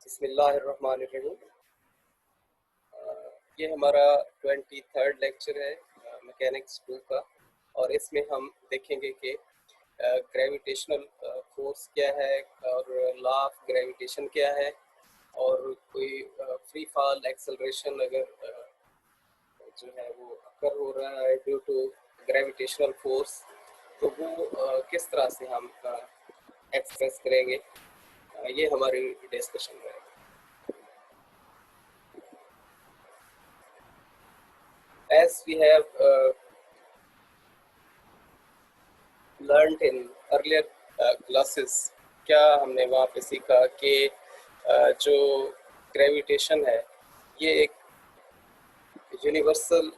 बिस्मिल्लाहिर्रहमानिर्रहीम। ये हमारा 23rd लेक्चर है मैकेनिक्स 2 का, और इसमें हम देखेंगे कि ग्रेविटेशनल फोर्स क्या है और लॉ ऑफ ग्रेविटेशन क्या है, और कोई फ्री फॉल एक्सेलरेशन अगर जो है वो अकर हो रहा है ड्यू टू ग्रेविटेशनल फोर्स, तो वो किस तरह से हम एक्सप्रेस करेंगे, ये हमारी डिस्कशन है। As we have learned in earlier classes, क्या हमने वहाँ पे सीखा कि जो ग्रेविटेशन है ये एक यूनिवर्सल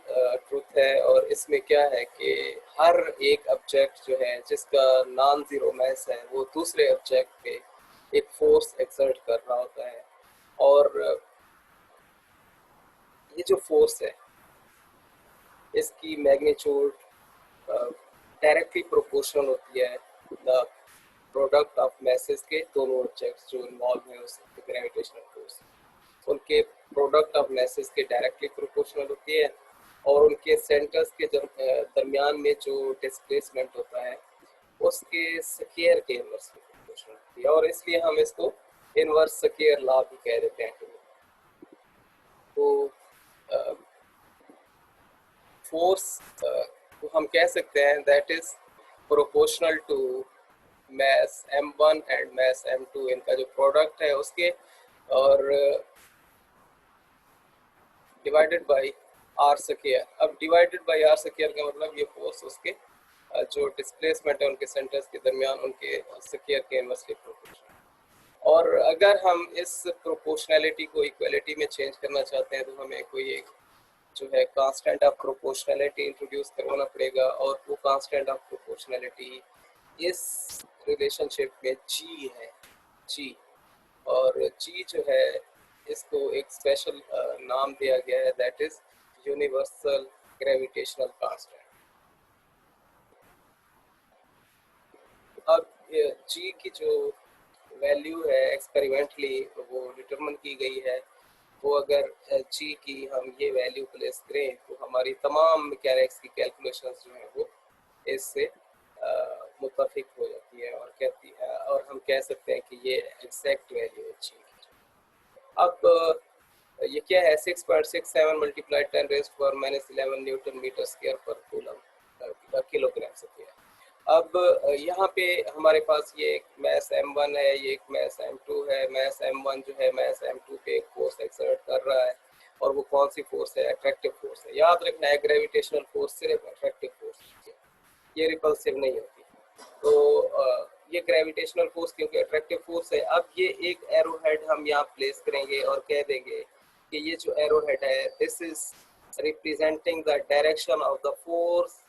ट्रूथ है, और इसमें क्या है कि हर एक ऑब्जेक्ट जो है जिसका नॉन ज़ीरो मास है वो दूसरे ऑब्जेक्ट पे एक फोर्स एक्सर्ट कर रहा होता है, और ये जो फोर्स है इसकी मैग्नीट्यूड डायरेक्टली प्रोपोर्शनल होती है द प्रोडक्ट ऑफ मैसेज के दोनों ऑब्जेक्ट्स जो इन्वॉल्व हैं उस ग्रेविटेशनल फोर्स, उनके प्रोडक्ट ऑफ मैसेज के डायरेक्टली प्रोपोर्शनल होती है, और उनके सेंटर्स के दरमियान में जो डिस्प्लेसमेंट होता है उसके स्क्वायर के इनवर्स प्रोपोर्शनल होती है, और इसलिए हम इसको इनवर्स स्क्वायर लॉ भी कह देते हैं। तो फोर्स को हम कह सकते हैं that is proportional to mass m1 and mass m2, इनका जो प्रोडक्ट है उसके, और डिवाइडेड बाय आर स्क्वायर। अब डिवाइडेड बाय आर स्क्वायर का मतलब ये फोर्स उसके जो डिस्प्लेसमेंट है उनके सेंटर्स के दरमियान उनके स्क्वायर के इनवर्सली प्रोपोर्शनल। और अगर हम इस प्रोपोर्शनैलिटी को इक्वलिटी में चेंज करना चाहते हैं तो हमें कोई एक जो है कांस्टेंट ऑफ प्रोपोर्शनैलिटी इंट्रोड्यूस करवाना पड़ेगा, और वो कांस्टेंट ऑफ प्रोपोर्शनैलिटी इस रिलेशनशिप में जी है, जी। और जी जो है इसको एक स्पेशल नाम दिया गया है, that is universal gravitational constant. अब जी की जो वैल्यू है एक्सपेरिमेंटली वो डिटरमिन की गई है, वो अगर जी की हम ये वैल्यू प्लेस करें तो हमारी तमाम मैकेनिक्स की कैलकुलेशंस जो हैं वो इससे मुत्तफिक हो जाती है, और कहती है, और हम कह सकते हैं कि ये एग्जैक्ट वैल्यू है जी की। अब ये क्या है, 6.67 मल्टीप्लाई 10⁻⁻11 न्यूटन मीटर स्क्वायर पर कूलम किलोग्राम से किया। अब यहाँ पे हमारे पास ये एक मैस m1 है, ये एक मैस m2 है। मैस m1 जो है मैस m2 पे एक फोर्स एक्सर्ट कर रहा है, और वो कौन सी फोर्स है? अट्रैक्टिव फोर्स है। याद रखना है ग्रेविटेशनल फोर्स सिर्फ अट्रैक्टिव फोर्स है, ये रिपल्सिव नहीं होती। तो ये ग्रेविटेशनल फोर्स क्योंकि अट्रैक्टिव फोर्स है। अब ये एक एरो हेड हम यहाँ प्लेस करेंगे और कह देंगे कि ये जो एरो हेड है this is representing the direction of the force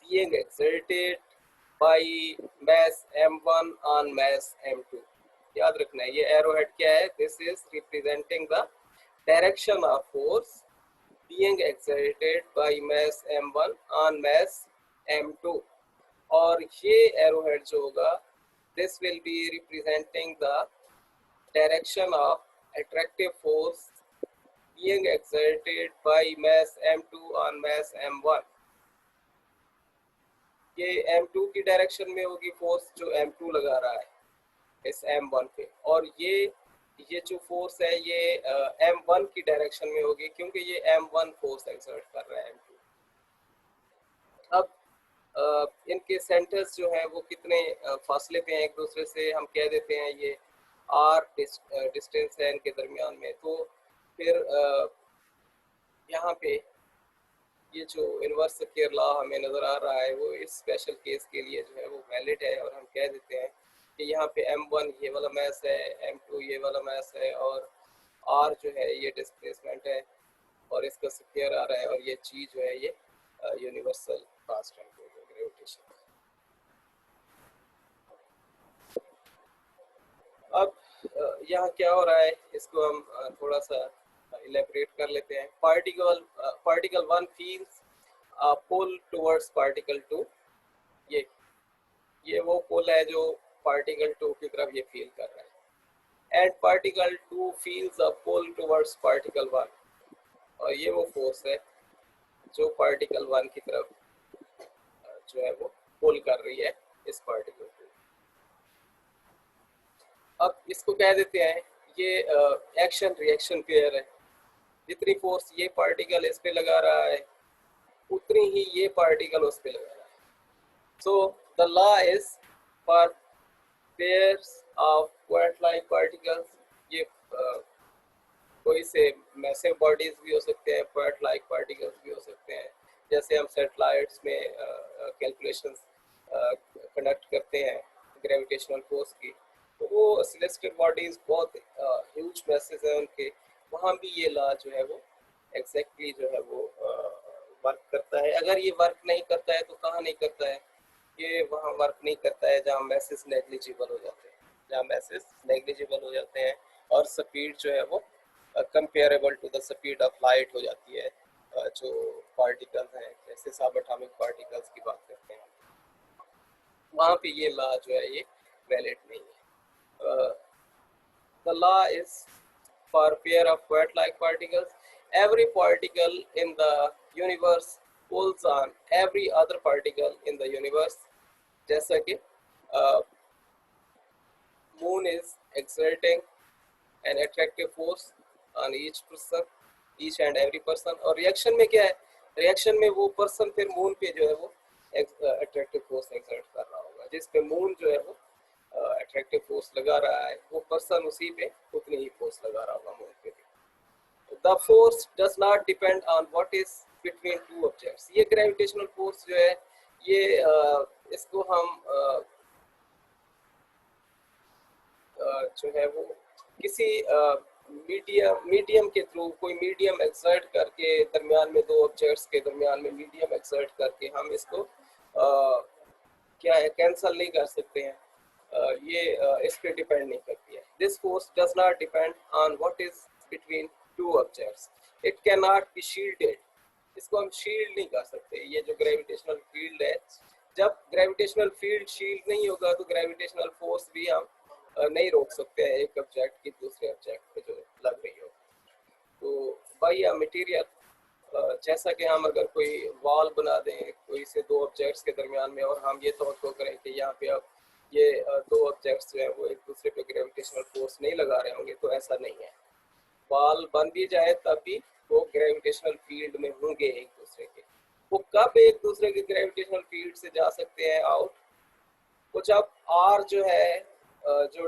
being exerted by mass m1 on mass m2। याद रखना है ये एरो हेड क्या है, this is representing the direction of force being exerted by mass m1 on mass m2, और ये arrow head जो होगा this will be representing the direction of attractive force being exerted by mass m2 on mass m1। ये m2 की direction में होगी force जो m2 लगा रहा है इस m1 पे, और ये जो फोर्स है ये m1 की डायरेक्शन में होगी क्योंकि ये m1 फोर्स एक्सर्ट कर रहा है m2। अब इनके सेंटर्स जो हैं वो कितने फासले पे हैं एक दूसरे से, हम कह देते हैं ये r डिस्टेंस है इनके दरमियान में। तो फिर यहाँ पे ये जो इनवर्स स्क्वायर लॉ हमें नज़र आ रहा है वो इस स्पेशल केस के लिए जो है वो वैलिड है, और हम कह देते हैं कि यहाँ पे m1 ये वाला मैस है, m2 ये वाला मैस है, और r जो है ये डिस्प्लेसमेंट है, और इसका स्क्वायर आ रहा है, और ये g जो है ये यूनिवर्सल कांस्टेंट है ग्रेविटेशन। अब यहाँ क्या हो रहा है इसको हम थोड़ा सा इलेबरेट कर लेते हैं। पार्टिकल 1 फील्स पुल टुवर्ड्स पार्टिकल 2, ये वो पुल है जो पार्टिकल 2 की तरफ ये फील कर रहा है। And particle 2 feels a pull towards particle 1, और ये वो फोर्स है जो पार्टिकल 1 की तरफ जो है वो पुल कर रही है इस पार्टिकल को। अब इसको कह देते हैं ये एक्शन रिएक्शन पेयर है। जितनी फोर्स ये पार्टिकल इस पे लगा रहा है उतनी ही ये पार्टिकल उस पे लगा रहा है। So the law is for pairs of quart like particles, ये कोई से मैसिव बॉडीज भी हो सकते हैं, क्वार्ट लाइक पार्टिकल्स भी हो सकते हैं। जैसे हम सैटेलाइट्स में कैलकुलेशंस कंडक्ट करते हैं ग्रेविटेशनल फोर्स की, तो वो सेलेस्टियल बॉडीज बहुत ह्यूज मैसेज है उनके, वहाँ भी ये लॉ जो है वो एग्जैक्टली जो है वो वर्क करता है। अगर ये वर्क नहीं करता है तो कहाँ नहीं करता है, ये वहाँ वर्क नहीं करता है जहाँ मैसेज नेग्लिजिबल हो जाते हैं, जहाँ मैसेज नेग्लिजिबल हो जाते हैं और स्पीड जो है वो comparable to the speed of light हो जाती है। जो पार्टिकल्स हैं जैसे सब एटॉमिक पार्टिकल्स की बात करते हैं वहाँ पे ये लॉ जो है ये वैलिड नहीं है। The law is for pair of quart-like particles. Every particle in the universe pulls on every other particle in the universe. जैसा कि moon is exerting an attractive force on each person, each and every person. और reaction में क्या है, reaction में वो person फिर moon पे जो है वो अट्रैक्टिव फोर्स एक्सर्ट कर रहा होगा, जिस पे मून जो है वो अट्रैक्टिव फोर्स लगा रहा है वो पर्सन उसी पे उतनी ही फोर्स लगा रहा होगा मून पे भी। The force does not depend on what is between two objects. ये ग्रेविटेशनल फोर्स जो है ये इसको हम जो है वो किसी मीडियम के थ्रू, कोई मीडियम एक्सर्ट करके दरमियान में दो ऑब्जेक्ट्स के दरमियान में मीडियम एक्सर्ट करके हम इसको क्या है कैंसल नहीं कर सकते हैं। ये इस पे डिपेंड नहीं करती है। This force does not depend on what is between two objects, it can not be shielded. इसको हम शील्ड नहीं कर सकते। ये जो ग्रेविटेशनल फील्ड है, जब ग्रेविटेशनल फील्ड शील्ड नहीं होगा तो ग्रेविटेशनल फोर्स भी हम नहीं रोक सकते हैं एक ऑब्जेक्ट की दूसरे ऑब्जेक्ट पे जो लग रही हो। तो बाई अ मटेरियल, जैसा कि हम अगर कोई वॉल बना दें कोई से दो ऑब्जेक्ट्स के दरमियान में और हम ये तवक्को करें कि यहाँ पे अब ये दो ऑब्जेक्ट्स जो है वो एक दूसरे पे ग्रेविटेशनल फोर्स नहीं लगा रहे होंगे, तो ऐसा नहीं है। वॉल बन भी जाए तब भी वो ग्रेविटेशनल फील्ड में होंगे एक दूसरे के। वो कब एक दूसरे के ग्रेविटेशनल फील्ड से जा सकते हैं आउट, वो जब आर जो है जो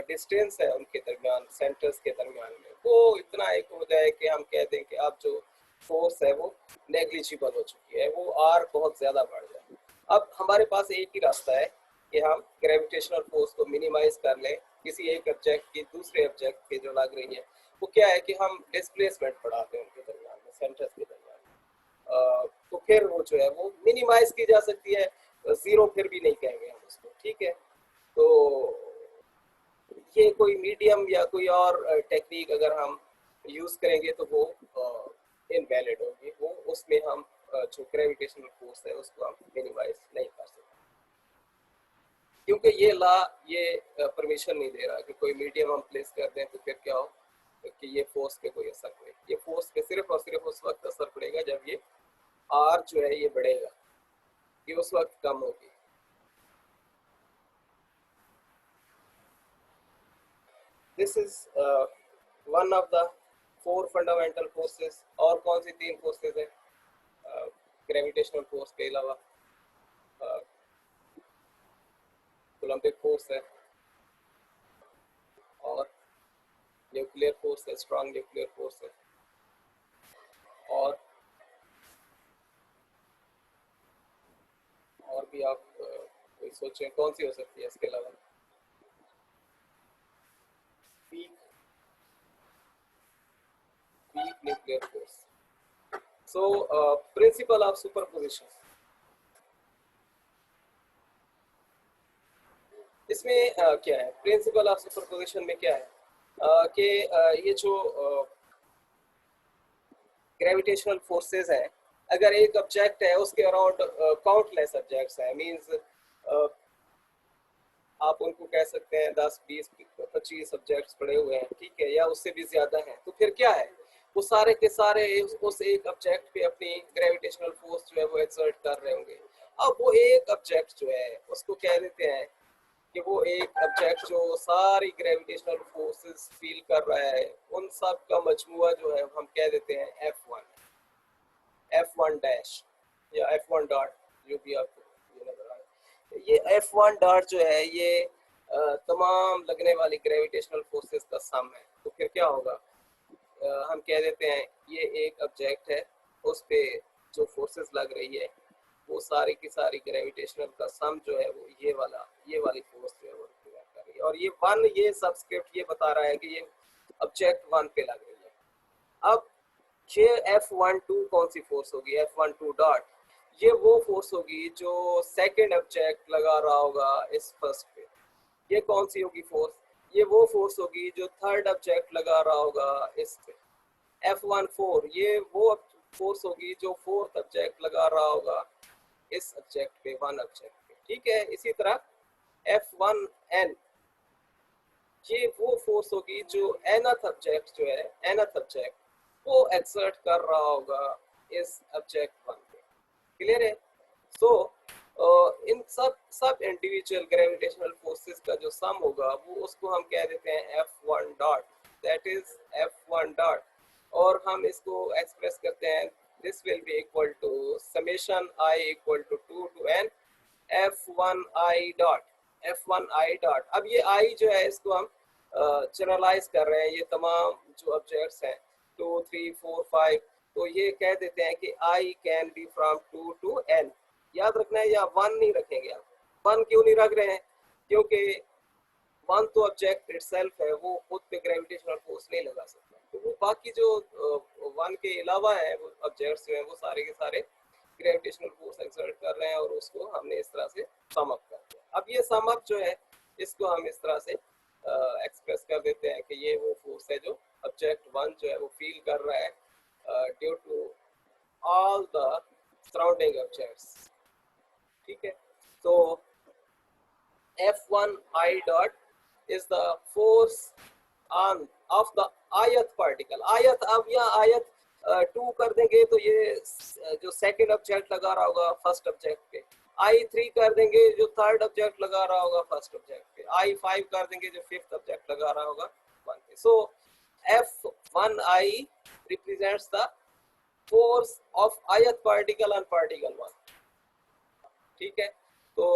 डिस्टेंस है उनके दरमियान, सेंटर्स के दरमियान में, वो इतना एक हो जाए कि हम कह दें कि अब जो फोर्स है वो नेग्लिजिबल हो चुकी है, वो आर बहुत ज़्यादा बढ़ जाए। अब हमारे पास एक ही रास्ता है कि हम ग्रेविटेशनल फोर्स को मिनिमाइज कर लें किसी एक ऑब्जेक्ट की दूसरे ऑब्जेक्ट पे जो लग रही है। वो क्या है कि हम डिस्प्लेसमेंट बढ़ा दें उनके दरमियान में, सेंटर्स के दरमियान। तो फिर वो जो है वो मिनिमाइज की जा सकती है, ज़ीरो फिर भी नहीं कहेंगे हम उसको, ठीक है। तो ये कोई मीडियम या कोई और टेक्निक अगर हम यूज़ करेंगे तो वो इनवैलिड होगी, वो उसमें हम जो ग्रेविटेशनल फोर्स है उसको हम मिनिमाइज नहीं कर सकते, क्योंकि ये लॉ ये परमिशन नहीं दे रहा कि कोई मीडियम हम प्लेस कर दें तो फिर क्या हो कि ये फोर्स पे कोई असर पड़े। ये फोर्स पे सिर्फ और सिर्फ उस वक्त असर पड़ेगा जब ये आर जो है ये बढ़ेगा, ये उस वक्त कम होगी। This is one of the 4 fundamental forces. और कौन सी 3 फोर्सेस है ग्रेविटेशनल फोर्स के अलावा? कोलम्बिक फोर्स है और न्यूक्लियर फोर्स है, स्ट्रॉन्ग न्यूक्लियर फोर्स है, और भी आप कोई सोचें कौन सी हो सकती है इसके अलावा? Weak nuclear force. So principle of superposition, इसमें क्या है प्रिंसिपल ऑफ सुपरपोजिशन में क्या है कि ये जो ग्रेविटेशनल फोर्सेस हैं, अगर एक ऑब्जेक्ट है उसके अराउंड काउंटलेस ऑब्जेक्ट्स हैं, मींस आप उनको कह सकते हैं 10 20 25 सब्जेक्ट्स पढ़े हुए हैं, ठीक है, या उससे भी ज्यादा हैं, तो फिर क्या है, वो सारे के सारे उस एक ऑब्जेक्ट पे अपनी ग्रेविटेशनल फोर्स जो है वो एक्सर्ट कर रहे होंगे। अब वो एक ऑब्जेक्ट जो है उसको कह देते हैं कि वो एक ऑब्जेक्ट जो सारी ग्रेविटेशनल फोर्सेस फील कर रहा है, उन सब का मजमुआ जो है हम कह देते हैं F1, F1 डैश या F1 डॉट, जो भी आपको ये नजर आ रहा है। ये F1 डॉट जो है ये तमाम लगने वाली ग्रेविटेशनल फोर्सेस का सम है। तो फिर क्या होगा, हम कह देते हैं ये एक ऑब्जेक्ट है, उस पे जो फोर्सेस लग रही है वो सारी की सारी ग्रेविटेशनल का सम जो है वो ये वाली फोर्स जो है वो रिप्रेजेंट कर रही है। और ये वन, ये सबस्क्रिप्ट ये बता रहा है कि ये ऑब्जेक्ट वन पे लग रही है। अब ये F12 कौन सी फोर्स होगी, F12 डॉट, ये वो फोर्स होगी जो सेकंड ऑब्जेक्ट लगा रहा होगा इस फर्स्ट पे। ये कौन सी होगी फोर्स, ये वो फोर्स होगी जो थर्ड ऑब्जेक्ट लगा रहा होगा इस पे। F14 ये वो फोर्स होगी जो फोर्थ ऑब्जेक्ट लगा रहा होगा इस ऑब्जेक्ट पे, वन ऑब्जेक्ट पे, ठीक है। इसी तरह F1n ये वो फोर्स होगी जो nth ऑब्जेक्ट जो है, nth ऑब्जेक्ट वो एक्सर्ट कर रहा होगा इस ऑब्जेक्ट वन पे। क्लियर है। सो इन सब इंडिविजुअल ग्रेविटेशनल फोर्सेस का जो सम होगा वो उसको हम कह देते हैं F1 dot, that is F1 dot. और हम इसको एक्सप्रेस करते हैं, this will be equal to summation I equal to 2 to n F1I dot, F1I dot. अब ये I जो है इसको हम जनरलाइज कर रहे हैं, ये तमाम जो ऑब्जेक्ट्स हैं 2 3 4 5, तो ये कह देते हैं कि I can be from 2 to n। याद रखना है, या वन नहीं रखेंगे आप। वन क्यों नहीं रख रहे हैं, क्योंकि वन तो ऑब्जेक्ट इटसेल्फ है, वो खुद पे ग्रेविटेशनल फोर्स नहीं लगा सकता। तो वो बाकी जो वन के अलावा है वो ऑब्जेक्ट्स जो है वो सारे के सारे ग्रेविटेशनल फोर्स एक्सर्ट कर रहे हैं, और उसको हमने इस तरह से सम अप कर दिया। अब ये सम अप जो है इसको हम इस तरह से एक्सप्रेस कर देते हैं कि ये वो फोर्स है जो ऑब्जेक्ट वन जो है वो फील कर रहा है due to all the surrounding objects, ठीक है। तो F1I dot is the force on of the ith particle। आयत, अब यहाँ आयत 2 कर देंगे तो ये जो सेकंड ऑब्जेक्ट लगा रहा होगा फर्स्ट ऑब्जेक्ट पे, I3 कर देंगे जो थर्ड ऑब्जेक्ट लगा रहा होगा फर्स्ट ऑब्जेक्ट पे, I5 कर देंगे जो फिफ्थ ऑब्जेक्ट लगा रहा होगा वन पे। सो F1I represents the force of ith particle on particle one, ठीक है। तो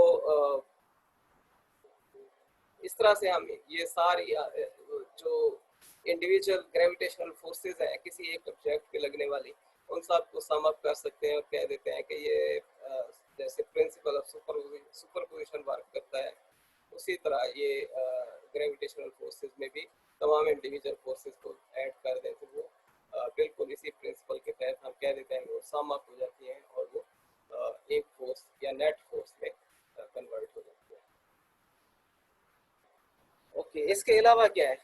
इस तरह से हम ये सारी जो इंडिविजुअल ग्रेविटेशनल फोर्सेस हैं किसी एक ऑब्जेक्ट पे लगने वाली, उन सब को सम अप कर सकते हैं और कह देते हैं कि ये जैसे प्रिंसिपल ऑफ सुपरपोजिशन वर्क करता है, उसी तरह ये ग्रेविटेशनल फोर्सेस में भी तमाम इंडिविजुअल फोर्सेस को ऐड कर दें तो वो बिल्कुल इसी प्रिंसिपल के तहत हम कह देते हैं वो सम अप हो जाती हैं और वो एक फोर्स या नेट फोर्स में कन्वर्ट हो जाती है। ओके, इसके अलावा क्या है,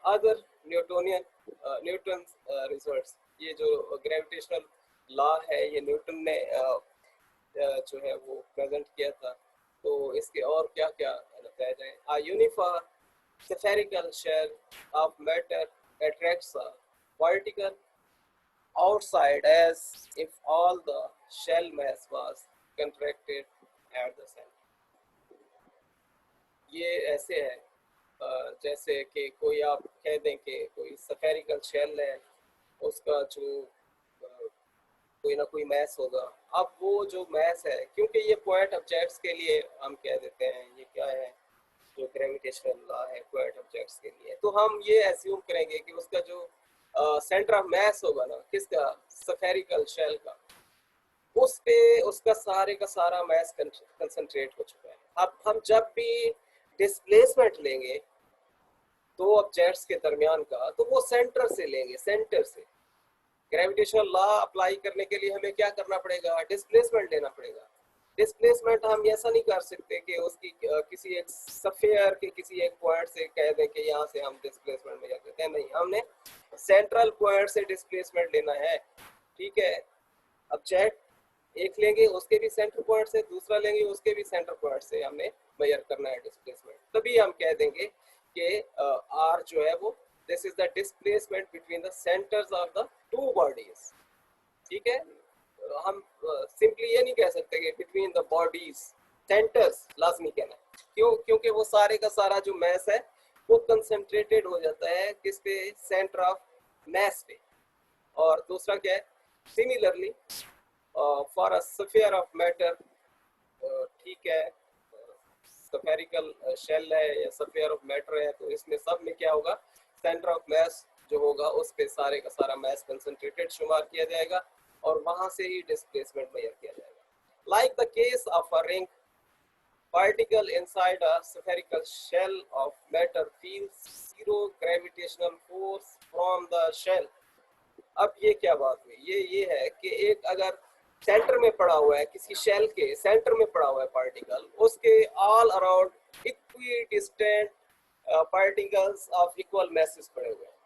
अदर न्यूटन रिजल्ट्स, ये जो ग्रेविटेशनल लॉ है ये न्यूटन ने जो है वो प्रेजेंट किया था। तो इसके और क्या क्या बताया जाए, आ uniform spherical shell of matter attracts a particle outside as if all the shell mass was contracted at the center। ये ऐसे है जैसे कि कोई आप कह दें कि कोई स्फेरिकल शेल है, उसका जो कोई ना कोई मैस होगा। अब वो जो मैस है, क्योंकि ये पॉइंट ऑब्जेक्ट्स के लिए हम कह देते हैं ये क्या है, जो ग्रेविटेशनल लॉ है पॉइंट ऑब्जेक्ट्स के लिए, तो हम ये एज्यूम करेंगे कि उसका जो सेंटर ऑफ मैस होगा ना किसका, स्फेरिकल शेल का, उस पे उसका सारे का सारा मैस कंसंट्रेट हो चुका है। अब हम जब भी डिस्प्लेसमेंट लेंगे दो ऑब्जेक्ट्स के दरमियान का, तो वो सेंटर से लेंगे, सेंटर से। ग्रेविटेशनल लॉ अप्लाई करने के लिए हमें क्या करना पड़ेगा, डिस्प्लेसमेंट लेना पड़ेगा। डिस्प्लेसमेंट हम ऐसा नहीं कर सकते कि उसकी किसी एक स्फीयर के किसी एक पॉइंट से कह दें कि यहाँ से हम डिस्प्लेसमेंट मेजर करते हैं, नहीं, हमने सेंट्रल पॉइंट से डिस्प्लेसमेंट लेना है, ठीक है। ऑब्जेक्ट एक लेंगे उसके भी सेंटर पॉइंट से, दूसरा लेंगे उसके भी सेंटर पॉइंट से हमने मेजर करना है डिस्प्लेसमेंट, तभी हम कह देंगे कि आर जो है वो this is the displacement between the centres of the two bodies. ठीक है, हम सिंपली ये नहीं कह सकते कि बिटवीन द बॉडीज, सेंटर्स लाजमी कहना है। क्यों? क्योंकि वो सारे का सारा जो मैस है वो कंसंट्रेटेड हो जाता है किस पे, सेंटर ऑफ मैस पे। और दूसरा क्या है, similarly for a sphere of matter, ठीक है, स्फेरिकल शेल है या स्फीयर ऑफ मैटर है, तो इसमें सब में क्या होगा, सेंटर ऑफ मैस जो होगा उस पे सारे का सारा मैस कंसंट्रेटेड शुमार किया जाएगा और वहां से ही डिस्प्लेसमेंट मेजर किया जाएगा। Like the case of a ring, particle inside a spherical shell of matter feels zero gravitational force from the shell। अब ये क्या बात हुई, ये है कि एक अगर सेंटर में पड़ा हुआ है, किसी शेल के सेंटर में पड़ा हुआ है पार्टिकल, उसके all around equidistant particles of equal masses पड़े हुए हैं।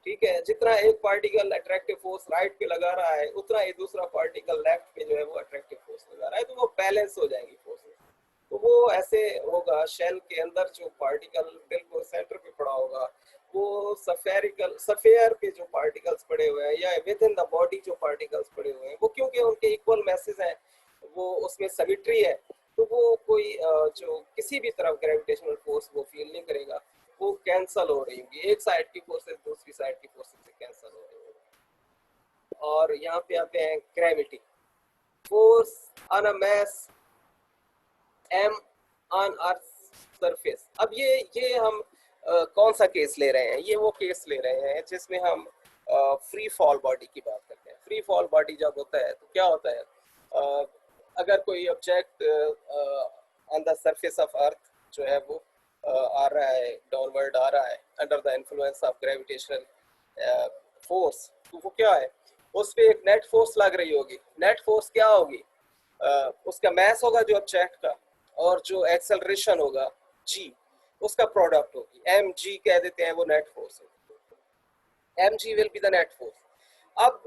ठीक है, जितना एक पार्टिकल अट्रैक्टिव फोर्स राइट पे लगा रहा है उतना ही दूसरा पार्टिकल लेफ्ट पे जो है वो अट्रैक्टिव फोर्स लगा रहा है, तो वो बैलेंस हो जाएंगी फोर्स। तो वो ऐसे होगा, शेल के अंदर जो पार्टिकल बिल्कुल सेंटर पे पड़ा होगा, वो सफेरिकल सफेयर पे जो पार्टिकल्स पड़े हुए हैं या विद इन द बॉडी जो पार्टिकल्स पड़े हुए हैं, वो क्योंकि उनके इक्वल मैसेज हैं, वो उसमें सिमेट्री है, तो वो कोई जो किसी भी तरफ ग्रेविटेशनल फोर्स वो फील नहीं करेगा, वो कैंसल हो रही होगी, एक साइड की फोर्सेस दूसरी साइड की फोर्सेस से कैंसल हो रही होगी। और यहाँ पे आते हैं gravity, force on a mass M on earth surface. अब ये हम कौन सा केस ले रहे हैं, ये वो केस ले रहे हैं जिसमें हम फ्री फॉल बॉडी की बात करते हैं। फ्री फॉल बॉडी जब होता है तो क्या होता है, अगर कोई object on the surface of earth जो है वो आ रहा है, डाउनवर्ड आ रहा है under the influence of gravitational force, तो वो क्या है, उस पर एक नेट फोर्स लग रही होगी। नेट फोर्स क्या होगी, उसका मैस होगा जो ऑब्जेक्ट का, और जो एक्सेलरेशन होगा जी, उसका प्रोडक्ट होगी, एम जी कह देते हैं, वो नेट फोर्स होगी। M g will be the net force. अब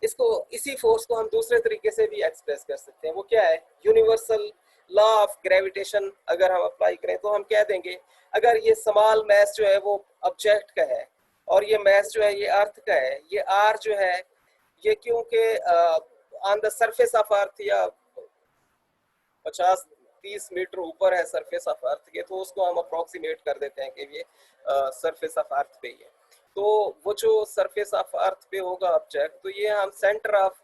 इसको, इसी फोर्स को हम दूसरे तरीके से भी एक्सप्रेस कर सकते हैं। वो क्या है, यूनिवर्सल लॉ ऑफ ग्रेविटेशन अगर हम अप्लाई करें तो हम कह देंगे, अगर ये स्मॉल मैस जो है वो ऑब्जेक्ट का है और ये मैस जो है ये अर्थ का है, ये आर जो है ये क्योंकि ऑन द सरफेस ऑफ अर्थ या 50-30 मीटर ऊपर है सरफेस ऑफ अर्थ के, तो उसको हम अप्रोक्सीमेट कर देते हैं कि ये सरफेस ऑफ अर्थ पे ही है। तो वो जो सरफेस ऑफ अर्थ पे होगा ऑब्जेक्ट, तो ये हम सेंटर ऑफ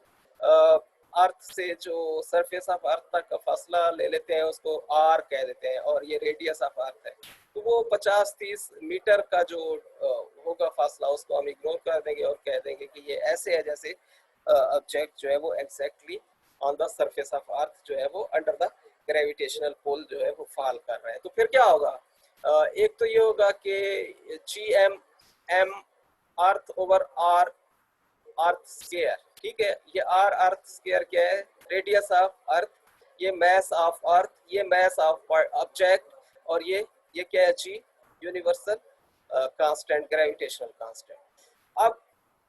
अर्थ से जो सरफेस ऑफ अर्थ तक का फासला ले लेते हैं, उसको आर कह देते हैं, और ये रेडियस ऑफ अर्थ है। तो वो 50-30 मीटर का जो होगा फासला, उसको हम इग्नोर कर देंगे और कह देंगे कि ये ऐसे है जैसे ऑब्जेक्ट जो है वो exactly on the surface of earth जो है वो अंडर द ग्रेविटेशनल पुल जो है वो फॉल कर रहा है। तो फिर क्या होगा, एक तो ये होगा कि G M earth over R earth square. ठीक है, ये आर अर्थ स्क्वायर क्या है, रेडियस ऑफ अर्थ, ये मैस ऑफ अर्थ, ये मैस ऑफ ऑब्जेक्ट, और ये क्या है जी, यूनिवर्सल कांस्टेंट, ग्रेविटेशनल कांस्टेंट। अब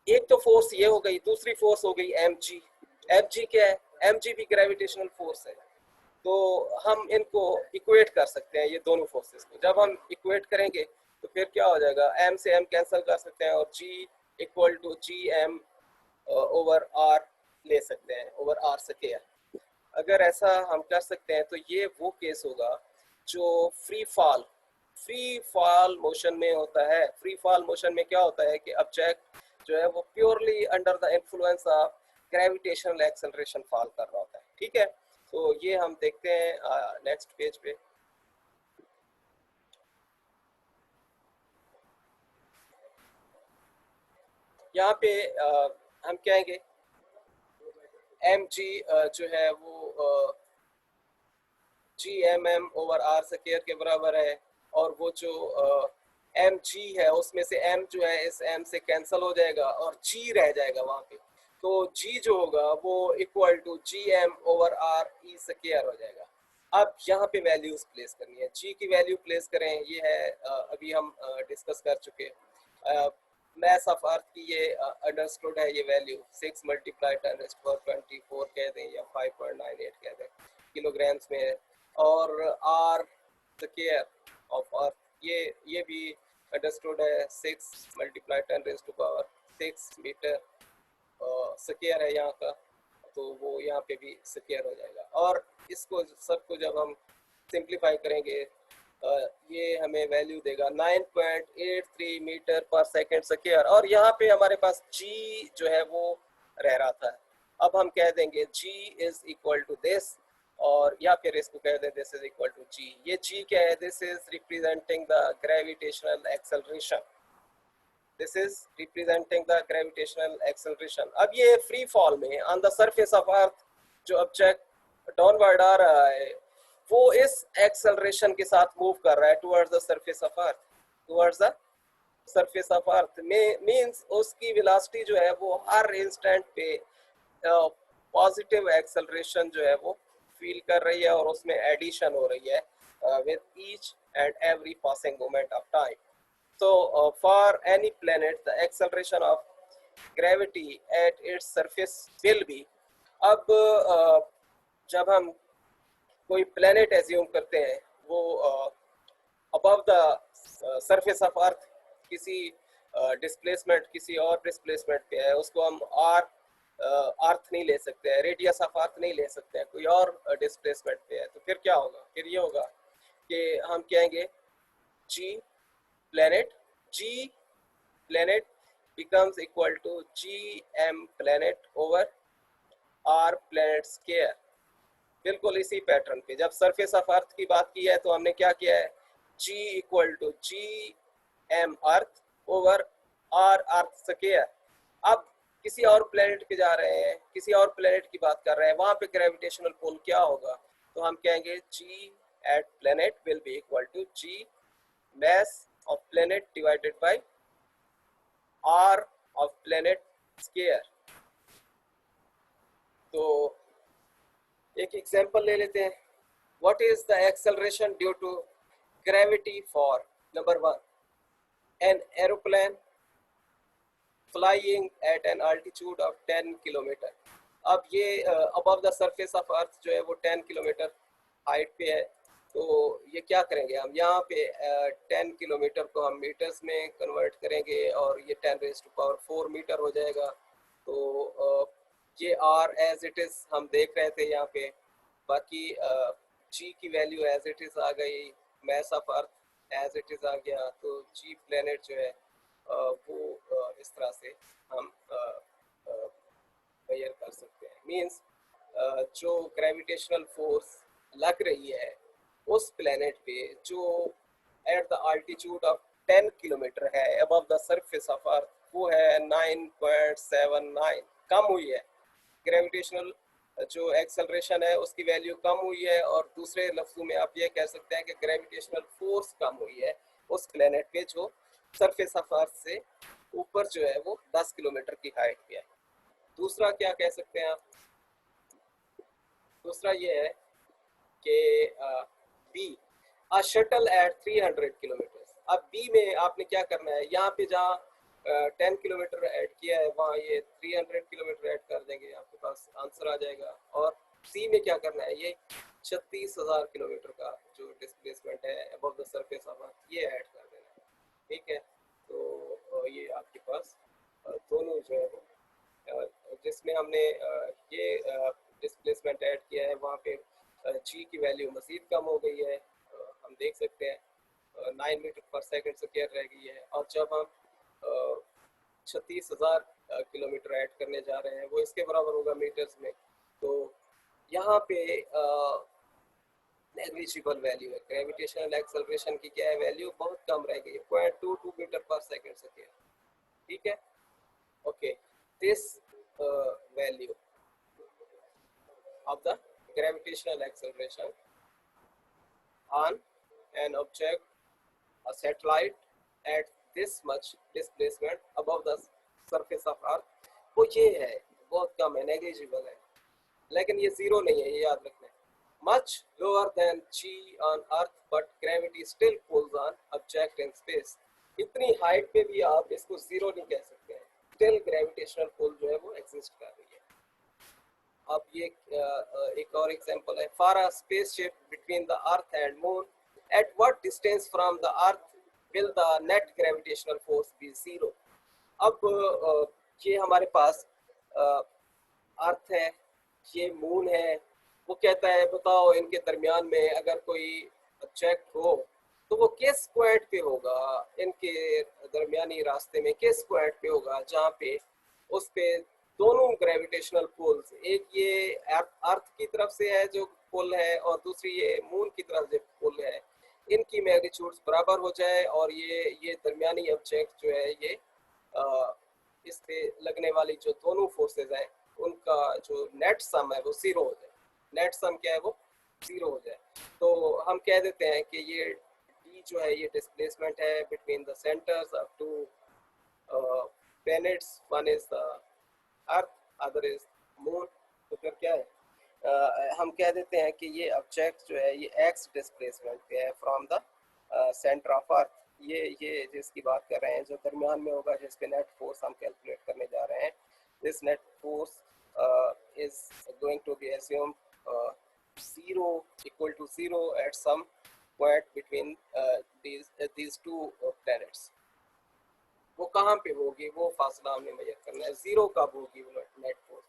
एक तो फोर्स ये हो गई, दूसरी फोर्स हो गई एम जी। एम जी क्या है, एम जी भी ग्रेविटेशनल फोर्स है। तो हम इनको इक्वेट कर सकते हैं, ये दोनों फोर्सेस को जब हम इक्वेट करेंगे तो फिर क्या हो जाएगा, एम से एम कैंसिल कर सकते हैं और g equal to G M over R ले सकते हैं, ओवर आर स्क्वायर। अगर ऐसा हम कर सकते हैं तो ये वो केस होगा जो फ्री फॉल मोशन में होता है। फ्री फॉल मोशन में क्या होता है कि ऑब्जेक्ट जो है वो purely under the influence of gravitational acceleration fall कर रहा होता है। ठीक है, तो ये हम देखते हैं नेक्स्ट पेज पे। यहाँ पे हम कहेंगे एम जी जो है वो G M M over are square के बराबर है, और वो जो एम जी है उसमें से एम जो है इस एम से कैंसिल हो जाएगा और जी रह जाएगा वहाँ पे। तो जी जो होगा वो equal to G M over R E square हो जाएगा। अब यहाँ पे वैल्यूज प्लेस करनी है, जी की वैल्यू प्लेस करें, ये है अभी हम डिस्कस कर चुके हैं। mass of अर्थ की ये अंडरस्टूड है, ये वैल्यू 6 मल्टीप्लाई 10⁻24 कह दें या 5.98 कह दें किलोग्राम्स में है। और आर स्क्वायर ऑफ अर्थ ये भी अंडरस्टूड है, 6 मल्टीप्लाई 10⁻6 मीटर स्क्वायर है यहाँ का, तो वो यहाँ पे भी स्क्वायर हो जाएगा। और इसको सबको जब हम सिंप्लीफाई करेंगे ये हमें वैल्यू देगा 9.83 मीटर पर सेकेंड स्क्वायर। और यहाँ पे हमारे पास g जो है वो रह रहा था, अब हम कह देंगे g is equal to this, और या फिर इसको कह दें this is equal to g। ये g क्या है? This is representing the gravitational acceleration, this is representing the gravitational acceleration. अब ये फ्री फॉल में on the surface of earth जो ऑब्जेक्ट डाउनवर्ड आ रहा है वो इस एक्सेलरेशन के साथ मूव कर रहा है towards the surface of earth, towards the surface of अर्थ में, मींस उसकी वेलोसिटी जो है वो हर इंस्टेंट पे पॉजिटिव एक्सेलरेशन जो है वो फील कर रही है और उसमें एडिशन हो रही है with each and every passing moment of time. So for any planet the acceleration of gravity at its surface will be, अब जब हम कोई planet assume करते हैं वो above the surface of earth किसी डिस्प्लेसमेंट किसी और डिस्प्लेसमेंट पे है, उसको हम अर्थ नहीं ले सकते हैं, रेडियस ऑफ अर्थ नहीं ले सकते हैं, कोई और डिस्प्लेसमेंट पे है, तो फिर क्या होगा? फिर ये होगा कि हम कहेंगे g planet becomes equal to gm planet over r planet square। बिल्कुल इसी पैटर्न पे जब सरफेस ऑफ अर्थ की बात की है तो हमने क्या किया है, g equal to G M earth over r earth square. अब किसी और प्लेनेट पे जा रहे हैं, किसी और प्लेनेट की बात कर रहे हैं, वहां पे ग्रेविटेशनल पुल क्या होगा? तो हम कहेंगे g at planet will be equal to g mass of planet divided by r of planet square। तो एक एग्जांपल ले लेते हैं। What is the acceleration due to gravity for number 1 an aeroplane flying at an altitude of 10 kilometre. अब ये above the surface of earth जो है वो 10 किलोमीटर हाइट पे है, तो ये क्या करेंगे हम, यहाँ पे 10 किलोमीटर को हम मीटर्स में कन्वर्ट करेंगे और ये 10⁻⁴ मीटर हो जाएगा। तो ये r एज इट इज़ हम देख रहे थे यहाँ पे, बाकी g की वैल्यू एज इट इज़ आ गई, mass of earth as it is आ गया, तो g प्लेनेट जो है वो इस तरह से हम मेजर कर सकते हैं। मींस जो ग्रेविटेशनल फोर्स लग रही है उस प्लेनेट पे जो at the altitude of 10 kilometre है above the surface of earth, वो है 9.79, कम हुई है। ग्रेविटेशनल जो एक्सेलरेशन है उसकी वैल्यू कम हुई है, और दूसरे लफ्जों में आप ये कह सकते हैं कि ग्रेविटेशनल फोर्स कम हुई है उस प्लेनेट पे जो सरफेस ऑफ अर्थ से ऊपर जो है वो 10 किलोमीटर की हाइट पे है। दूसरा क्या कह सकते हैं आप? दूसरा ये है कि B a shuttle at 300 kilometre. अब बी में आपने क्या करना है, यहाँ पे जहाँ 10 किलोमीटर ऐड किया है वहाँ ये 300 किलोमीटर ऐड कर देंगे, आपके पास आंसर आ जाएगा। और सी में क्या करना है, ये 36,000 किलोमीटर का जो डिस्प्लेसमेंट है अबव द सरफेस ऑफ अर्थ ये ऐड कर देना है। ठीक है, तो ये आपके पास दोनों जो है वो जिसमें हमने ये डिस्प्लेसमेंट ऐड किया है वहाँ पे जी की वैल्यू मज़ीद कम हो गई है, हम देख सकते हैं 9 मीटर पर सेकंड स्क्वायर रह गई है। और जब हम 36,000 किलोमीटर ऐड करने जा रहे हैं वो इसके बराबर होगा मीटर्स में, तो यहाँ पे नेग्लिजिबल वैल्यू है, ग्रेविटेशनल एक्सेलरेशन की क्या है वैल्यू, बहुत कम रह गई है, 0.22 मीटर पर सेकंड स्क्वायर। ठीक है, okay, this value of the gravitational acceleration on an object, a satellite at this much displacement above the surface of earth, वो ये है, बहुत कम है, नेग्लिजिबल है, लेकिन ये जीरो नहीं है, ये याद रखना है। much lower than g on earth but gravity still pulls on object in space। इतनी हाइट पे भी आप इसको जीरो नहीं कह सकते हैं, स्टिल ग्रेविटेशनल पुल जो है वो एग्जिस्ट कर रही है। अब ये एक और एग्जांपल है, for a spaceship between the earth and moon at what distance from the earth will the net gravitational force be zero. अब ये हमारे पास अर्थ है, ये मून है, वो कहता है बताओ इनके दरमियान में अगर कोई ऑब्जेक्ट हो तो वो किस पॉइंट पे होगा, इनके दरमियानी रास्ते में किस पॉइंट पे होगा जहाँ पे उस पे दोनों ग्रेविटेशनल पोल्स, एक ये अर्थ की तरफ से है जो पोल है और दूसरी ये मून की तरफ से पोल है, इनकी मैग्नीट्यूड्स बराबर हो जाए और ये दरमियानी ऑब्जेक्ट जो है ये इस पे लगने वाली जो दोनों फोर्सेस हैं उनका जो नेट सम है वो जीरो हो जाए। नेट सम क्या है, वो जीरो हो जाए। तो हम कह देते हैं कि ये डी जो है ये डिस्प्लेसमेंट है between the centres of two planets, one is the earth, other is moon. तो फिर क्या है, हम कह देते हैं कि ये ऑब्जेक्ट जो है ये एक्स डिस्प्लेसमेंट पे है from the centre of earth. ये जिसकी बात कर रहे हैं जो दरमियान में होगा, जिस पे नेट फोर्स हम कैलकुलेट करने जा रहे हैं, this net force is going to be assumed zero, equal to zero at some point between these two planets। वो कहाँ पे होगी, वो फासला हमने मेजर करना है, जीरो कब होगी वो नेट फोर्स।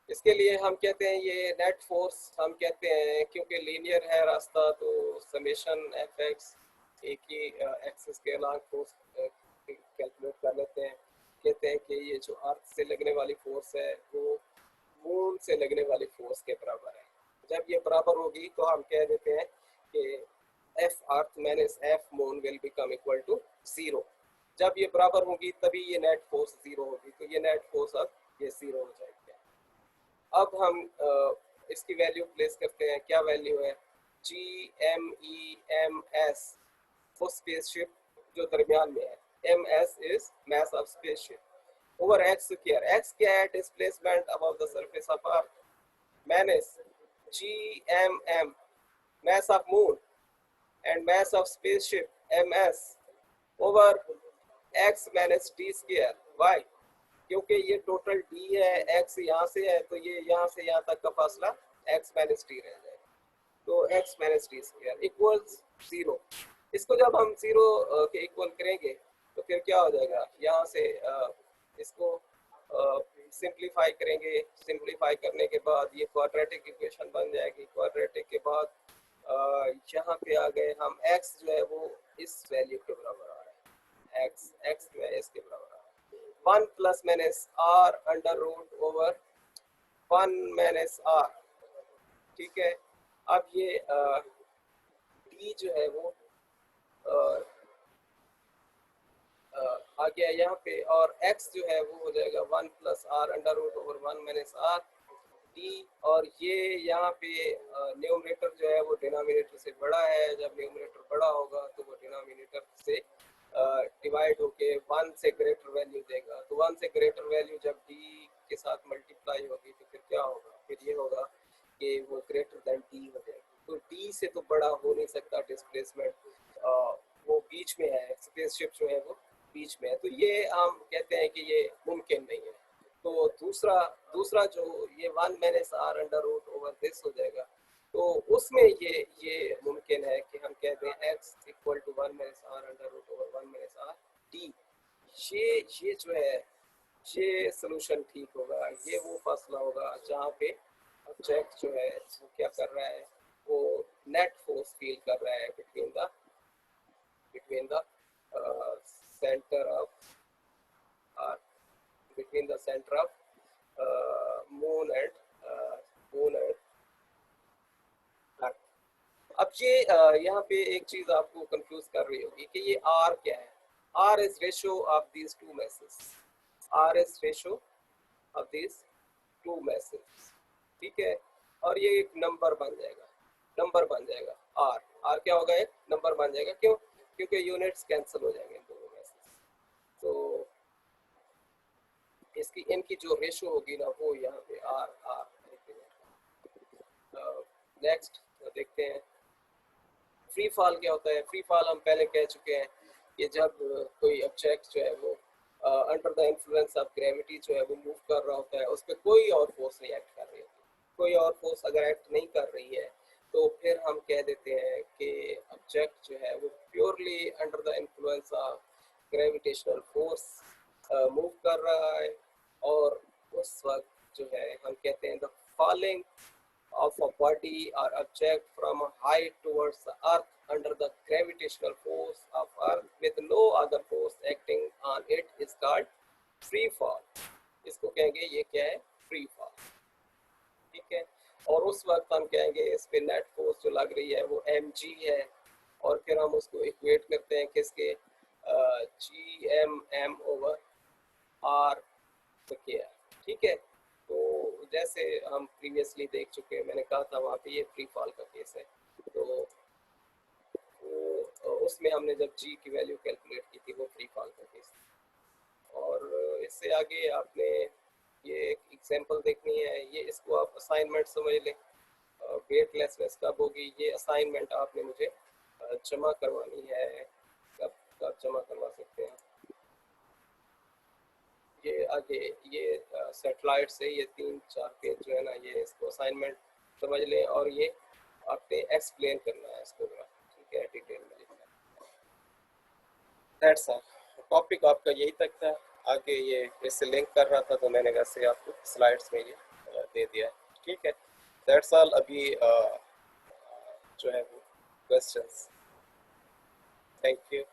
इसके लिए हम कहते हैं ये नेट फोर्स हम कहते हैं, क्योंकि लीनियर है रास्ता तो समेशन एफ एक्स एक ही एक्सिस के अलॉन्ग फोर्स कैलकुलेट कर लेते हैं। कहते हैं कि ये जो अर्थ से लगने वाली फोर्स है वो मून से लगने वाली फोर्स के बराबर है। जब ये बराबर होगी तो हम कह देते हैं कि F earth minus F moon will become equal to zero. जब ये बराबर होगी तभी ये नेट फोर्स जीरो होगी, तो ये नेट फोर्स अब ये जीरो हो जाएगी। अब हम इसकी वैल्यू प्लेस करते हैं, क्या वैल्यू है, G M E M S for spaceship जो दरमियान में है, M S is mass of spaceship over X square. X क्या है, displacement above the surface of earth, minus G M M mass of moon and mass of spaceship ms over x minus d square। why, क्योंकि ये total d है, x यहाँ से है तो ये यहाँ से यहाँ तक का फासला x माइनस डी रह जाएगा, तो x minus D square equals zero. इसको जब हम जीरो के इक्वल करेंगे तो फिर क्या हो जाएगा, यहाँ से इसको सिंप्लीफाई करेंगे, सिंप्लीफाई करने के बाद ये क्वाड्रेटिक इक्वेशन बन जाएगी। क्वाड्रेटिक के बाद यहाँ पे आ गए हम, x जो है वो इस वैल्यू के बराबर आ रहा है, x जो है इसके बराबर आ रहा है, one plus minus are under root over one minus R. ठीक है, अब ये d जो है वो आ गया यहाँ पे, और x जो है वो हो जाएगा one plus R under root over one minus are D. और ये यहाँ पे न्यूमरेटर जो है वो डिनोमिनेटर से बड़ा है, जब न्यूमरेटर बड़ा होगा तो वो डिनोमिनेटर से डिवाइड होके वन से ग्रेटर वैल्यू देगा, तो वन से ग्रेटर वैल्यू जब डी के साथ मल्टीप्लाई होगी तो फिर क्या होगा, फिर ये होगा कि वो ग्रेटर देन डी हो जाएगी। तो डी से तो बड़ा हो नहीं सकता डिस्प्लेसमेंट, वो बीच में है, स्पेसशिप जो है वो बीच में है, तो ये हम कहते हैं कि ये मुमकिन नहीं है। तो दूसरा दूसरा जो ये one minus are under root over this हो जाएगा, तो उसमें ये मुमकिन है कि हम कहते हैं x equal to one minus are under root over one minus are d. ये जो है ये सोल्यूशन ठीक होगा, ये वो फासला होगा जहाँ पे ऑब्जेक्ट जो है वो क्या कर रहा है, वो नेट फोर्स फील कर रहा है between the center of between the center of moon and earth। अब ये यहाँ पे एक चीज आपको कंफ्यूज कर रही होगी कि ये r क्या है, r is ratio of these two masses, r is ratio of these two masses। ठीक है, और ये एक नंबर बन जाएगा, नंबर बन जाएगा r क्या होगा, एक नंबर बन जाएगा। क्यों, क्योंकि यूनिट्स कैंसिल हो जाएंगे इन दोनों में से, तो इसकी इनकी जो रेशो होगी ना वो यहाँ पे आर। नेक्स्ट देखते हैं, फ्री फॉल क्या होता है? फ्री फॉल हम पहले कह चुके हैं कि जब कोई ऑब्जेक्ट जो है वो under the influence of gravity जो है वो मूव कर रहा होता है, उस पर कोई और फोर्स नहीं एक्ट कर रही होती। कोई और फोर्स अगर एक्ट नहीं कर रही है तो फिर हम कह देते हैं कि ऑब्जेक्ट जो है वो purely under the influence of gravitational force move कर रहा है। और उस वक्त जो है हम कहते हैं the falling of a body or object from a height towards the earth under the gravitational force of earth with no other force acting on it is called free fall। इसको कहेंगे ये क्या है? Free fall. ठीक है। और उस वक्त हम कहेंगे इस पे नेट फोर्स जो लग रही है वो mg है, और फिर हम उसको इक्वेट करते हैं किसके? G M M over are square. ठीक है। तो जैसे हम प्रीवियसली देख चुके हैं, मैंने कहा था वहाँ पे ये फ्री फॉल का केस है। तो उसमें हमने जब जी की वैल्यू कैलकुलेट की थी वो फ्री फॉल का केस था। और इससे आगे आपने ये एक एग्जांपल देखनी है, ये इसको आप असाइनमेंट समझ लें। वेटलेसनेस कब होगी, ये असाइनमेंट आपने मुझे जमा करवानी है। कब कब जमा करवा सकते हैं? ये आगे ये सेटेलाइट से ये 3-4 पेज जो है ना, ये इसको असाइनमेंट समझ लें, और ये आपने एक्सप्लेन करना है इसको जरा। ठीक है, डिटेल में लिखना है। That's all. टॉपिक आपका यही तक था। आगे ये इससे लिंक कर रहा था तो मैंने वैसे आपको स्लाइड्स में ये दे दिया है। ठीक है, दैट्स ऑल। अभी जो है वो क्वेश्चंस। Thank you.